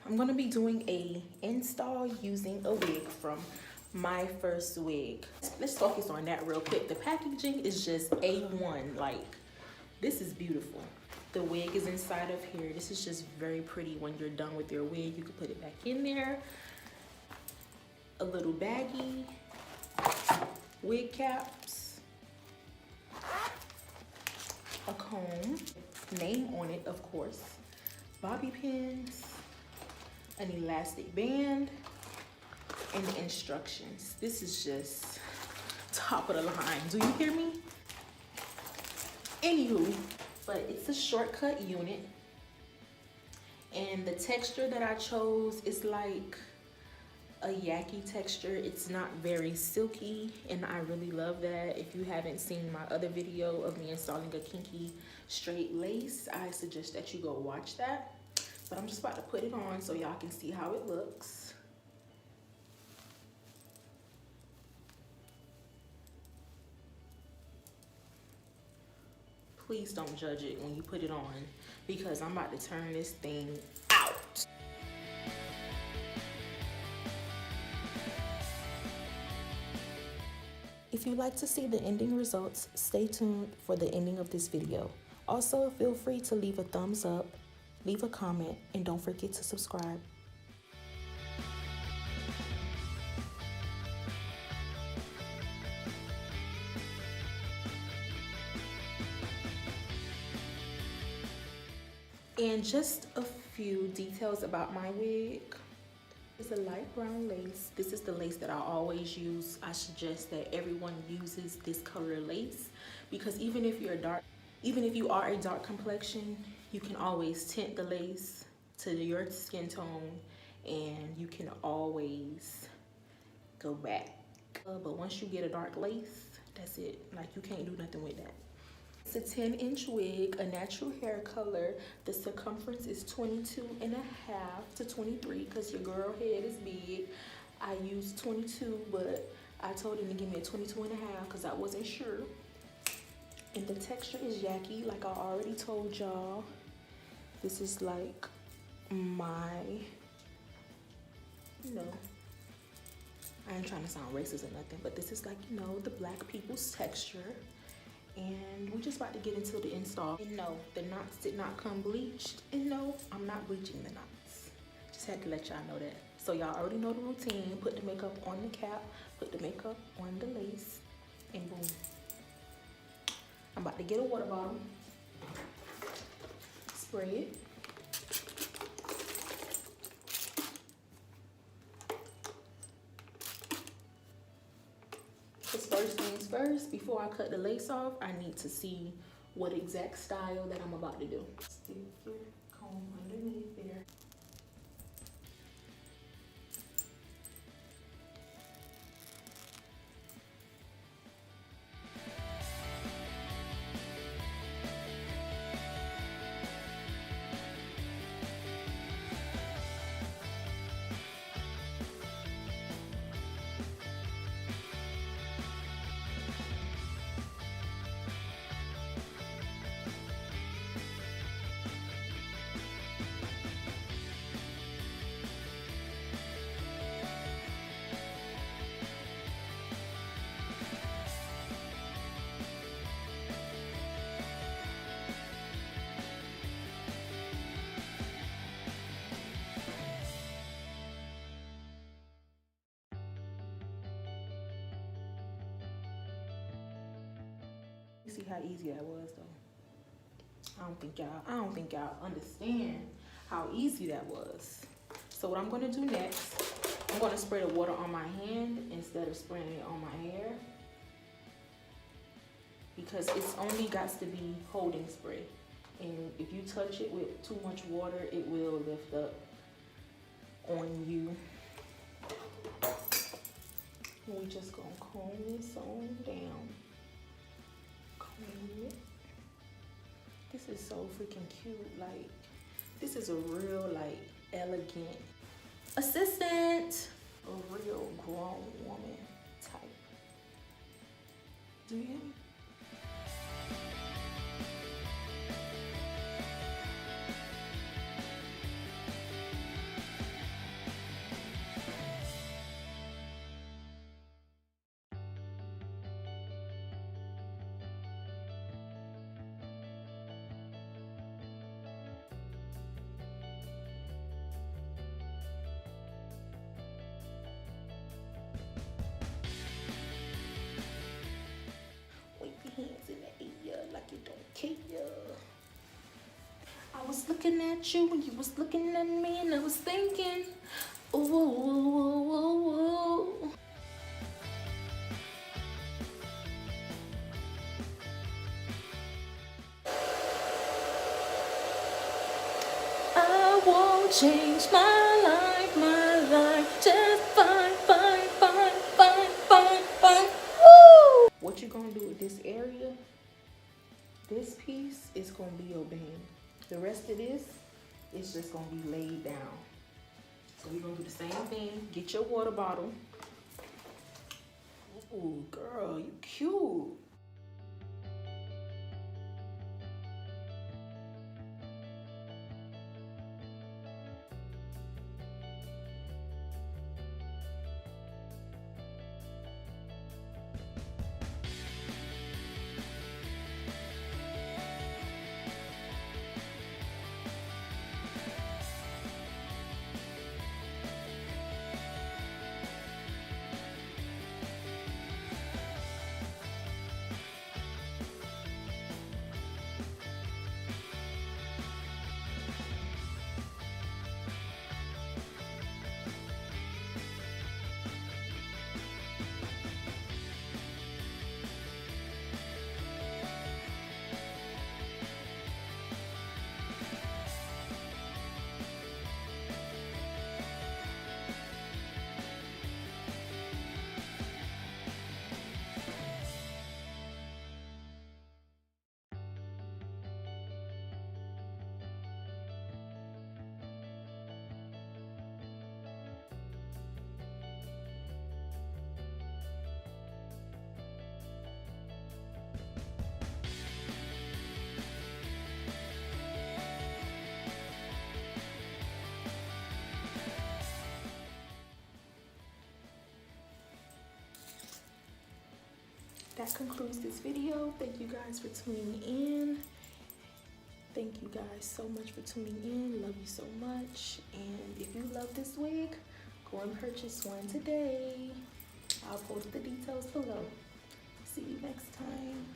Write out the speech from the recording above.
I'm gonna be doing a install using a wig from Myfirstwig. Let's focus on that real quick. The packaging is just A1. Like, this is beautiful. The wig is inside of here. This is just very pretty. When you're done with your wig, you can put it back in there. A little baggie, wig caps, a comb, name on it, of course, bobby pins, an elastic band, and the instructions. This is just top of the line. Do you hear me? Anywho, but it's a shortcut unit, and the texture that I chose is like a Yaki texture. It's not very silky, and I really love that. If you haven't seen my other video of me installing a kinky straight lace, I suggest that you go watch that. But I'm just about to put it on so y'all can see how it looks. Please don't judge it when you put it on, because I'm about to turn this thing out. If you'd like to see the ending results, stay tuned for the ending of this video. Also, feel free to leave a thumbs up, leave a comment, and don't forget to subscribe. And just a few details about my wig. It's a light brown lace. This is the lace that I always use. I suggest that everyone uses this color lace, because even if you are a dark complexion, you can always tint the lace to your skin tone, and you can always go back. But once you get a dark lace, that's it. Like, you can't do nothing with that. It's a 10-inch wig, a natural hair color. The circumference is 22.5 to 23, because your girl head is big. I used 22, but I told him to give me a 22.5 because I wasn't sure. And the texture is Yaki, like I already told y'all. This is like my, you know, I ain't trying to sound racist or nothing, but this is like, you know, the black people's texture. And we're just about to get into the install. And no, the knots did not come bleached. And no, I'm not bleaching the knots. Just had to let y'all know that. So y'all already know the routine. Put the makeup on the cap, put the makeup on the lace, and boom. I'm about to get a water bottle, spray it. First things first, before I cut the lace off, I need to see what exact style that I'm about to do. Stick your comb underneath there. See how easy that was, though. I don't think y'all understand how easy that was. So what I'm gonna do next, I'm gonna spray the water on my hand instead of spraying it on my hair, because it's only got to be holding spray. And if you touch it with too much water, it will lift up on you. And we just gonna comb this on down. This is so freaking cute. Like, this is a real, like, elegant assistant, a real grown woman type. Do you hear me? was looking at you and you was looking at me, and I was thinking, ooh, ooh, ooh, ooh, ooh. I won't change my life, just fine, fine, fine, fine, fine, fine. Woo! What you gonna do with this area? This piece is gonna be your band. The rest of this is just gonna be laid down. So we're gonna do the same thing. Get your water bottle. Ooh, girl, you cute. That concludes this video. Thank you guys for tuning in. Thank you guys so much for tuning in. Love you so much. And if you love this wig, go and purchase one today. I'll post the details below. See you next time.